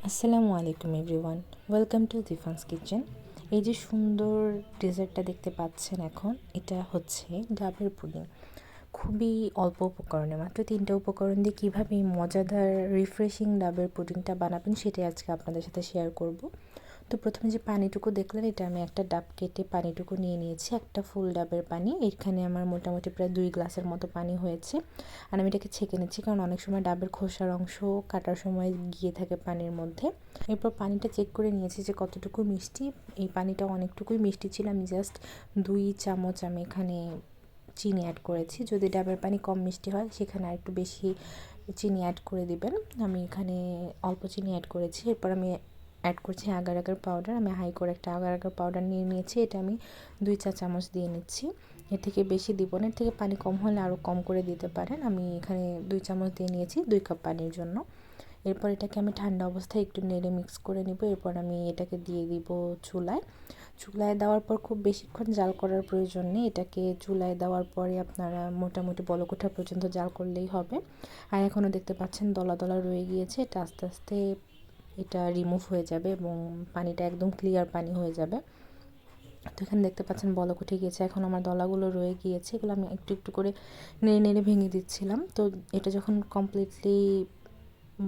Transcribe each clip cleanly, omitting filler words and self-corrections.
আসসালামু আলাইকুম everyone, welcome to জিফানস kitchen. এই যে সুন্দর ডেজার্টটা দেখতে পাচ্ছেন এখন, এটা হচ্ছে ডাবের পুডিং। খুবই অল্প উপকরণে, মাত্র 3টা উপকরণ দিয়ে কীভাবে এই মজাদার রিফ্রেশিং ডাবের পুডিংটা বানাবেন সেটাই আজকে আপনাদের সাথে শেয়ার করব। তো প্রথমে যে পানিটুকু দেখলেন, এটা আমি একটা ডাব কেটে পানিটুকু নিয়ে নিয়েছি, একটা ফুল ডাবের পানি। এখানে আমার মোটামুটি প্রায় 2 গ্লাসের মতো পানি হয়েছে। আর আমি এটাকে ছেঁকে নিচ্ছি, কারণ অনেক সময় ডাবের খোসার অংশ কাটার সময় গিয়ে থাকে পানির মধ্যে। এরপর পানিটা চেক করে নিয়েছি যে কতটুকু মিষ্টি। এই পানিটা অনেকটুকুই মিষ্টি ছিল। আমি জাস্ট 2 চামচ আমি এখানে চিনি অ্যাড করেছি। যদি ডাবের পানি কম মিষ্টি হয় সেখানে আর একটু বেশি চিনি অ্যাড করে দিবেন। আমি এখানে অল্প চিনি অ্যাড করেছি। এরপর আমি অ্যাড করছি আগার আগার পাউডার। আমি হাই করে একটা আগার আগার পাউডার নিয়ে নিয়েছি, এটা আমি 2 চা চামচ দিয়ে নিচ্ছি। এর থেকে বেশি দিব না, এর থেকে পানি কম হলে আরও কম করে দিতে পারেন। আমি এখানে 2 চামচ দিয়ে নিয়েছি 2 কাপ পানির জন্য। এরপর এটাকে আমি ঠান্ডা অবস্থায় একটু নেড়ে মিক্স করে নিব। এরপর আমি এটাকে দিয়ে দিব চুলায়। চুলায় দেওয়ার পর খুব বেশিক্ষণ জাল করার প্রয়োজন নেই। এটাকে চুলায় দেওয়ার পরে আপনারা মোটামুটি বলক ওঠা পর্যন্ত জাল করলেই হবে। আর এখনও দেখতে পাচ্ছেন দলা দলা রয়ে গিয়েছে, এটা আস্তে আস্তে এটা রিমুভ হয়ে যাবে এবং পানিটা একদম ক্লিয়ার পানি হয়ে যাবে। তো এখানে দেখতে পাচ্ছেন বলক উঠে গিয়েছে, এখন আমার দলাগুলো রয়ে গিয়েছে, এগুলো আমি একটু একটু করে নেড়ে নেড়ে ভেঙে দিচ্ছিলাম। তো এটা যখন কমপ্লিটলি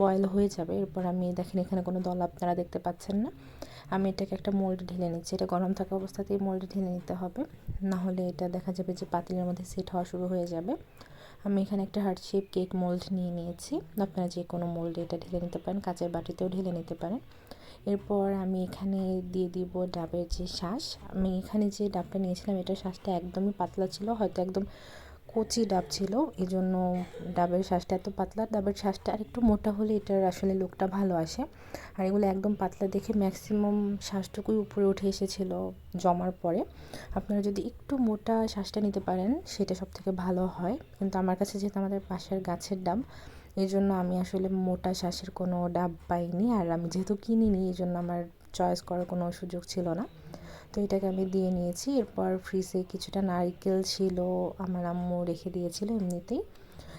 বয়েল হয়ে যাবে, এরপর আমি দেখেন এখানে কোনো দলা আপনারা দেখতে পাচ্ছেন না। আমি এটাকে একটা মোল্ডে ঢেলে নিচ্ছি। এটা গরম থাকা অবস্থাতেই মোল্ডে ঢেলে নিতে হবে, না হলে এটা দেখা যাবে যে পাতিলের মধ্যে সেট হওয়া শুরু হয়ে যাবে। আমি এখানে একটা হার্ট শেপ কেক মোল্ড নিয়ে নিয়েছি। আপনারা যে কোনো মোল্ডে এটা ঢেলে নিতে পারেন, কাঁচের বাটিতেও ঢেলে নিতে পারেন। এরপর আমি এখানে দিয়ে দিব ডাবের যে শাঁস। আমি এখানে যে ডাবটা নিয়েছিলাম, এটার শাঁসটা একদমই পাতলা ছিল, হয়তো একদম কচি ডাব ছিল, এই জন্য ডাবের শাঁসটা এত পাতলা। ডাবের শাঁসটা আর একটু মোটা হলে এটার আসলে লুকটা ভালো আসে। আর এগুলো একদম পাতলা দেখে ম্যাক্সিমাম শাঁসটুকুই উপরে উঠে এসেছিল জমার পরে। আপনারা যদি একটু মোটা শাঁসটা নিতে পারেন সেটা সবথেকে ভালো হয়, কিন্তু আমার কাছে যেহেতু আমাদের পাশের গাছের ডাব, এই জন্য আমি আসলে মোটা শাঁসের কোনো ডাব পাইনি। আর আমি যেহেতু কিনিনি, এই জন্য আমার চয়েস করার কোনো সুযোগ ছিল না। তো এটাকে আমি দিয়ে নিয়েছি। এরপর ফ্রিজে কিছুটা নারকেল ছিল, আমার আম্মু রেখে দিয়েছিল এমনিতেই,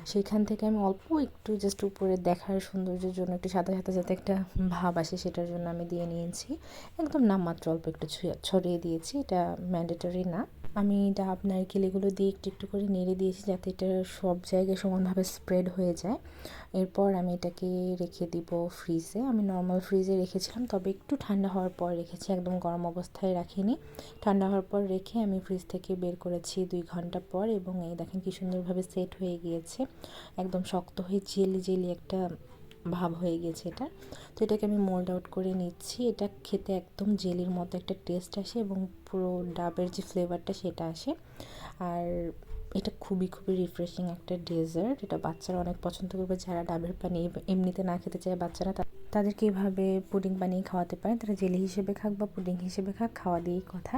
সেইখান থেকে আমি অল্প একটু জাস্ট উপরে দেখার সৌন্দর্যের জন্য একটু সাদা সাদা যাতে একটা ভাব আসে সেটার জন্য আমি দিয়ে নিয়েছি। একদম নামমাত্র অল্প একটু ছড়িয়ে দিয়েছি, এটা ম্যান্ডেটরি না। আমি ডাব নারকেল এগুলো দিয়ে একটু একটু করে নেড়ে দিয়েছি যাতে এটা সব জায়গায় সমানভাবে স্প্রেড হয়ে যায়। এরপর আমি এটাকে রেখে দিব ফ্রিজে। আমি নর্মাল ফ্রিজে রেখেছিলাম, তবে একটু ঠান্ডা হওয়ার পর রেখেছি, একদম গরম অবস্থায় রাখিনি। ঠান্ডা হওয়ার পর রেখে আমি ফ্রিজ থেকে বের করেছি 2 ঘন্টা পর, এবং এই দেখেন কি সুন্দরভাবে সেট হয়ে গিয়েছে, একদম শক্ত হয়ে জেলি জেলি একটা ভাব হয়ে গেছে এটা। তো এটাকে আমি মোল্ড আউট করে নিচ্ছি। এটা খেতে একদম জেলির মতো একটা টেস্ট আসে এবং পুরো ডাবের যে ফ্লেভারটা সেটা আসে। আর এটা খুবই খুবই রিফ্রেশিং একটা ডেজার্ট। এটা বাচ্চারা অনেক পছন্দ করবে, যারা ডাবের পানি এমনিতে না খেতে চায় বাচ্চারা, তাদেরকে এইভাবে পুডিং বানিয়ে খাওয়াতে পারেন। তারা জেলি হিসেবে খাক বা পুডিং হিসেবে খাক, খাওয়া দিয়েই কথা।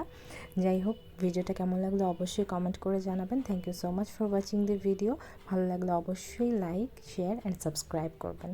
যাই হোক, ভিডিওটা কেমন লাগলো অবশ্যই কমেন্ট করে জানাবেন। Thank you so much for watching the video. ভালো লাগলে অবশ্যই লাইক, শেয়ার অ্যান্ড সাবস্ক্রাইব করবেন।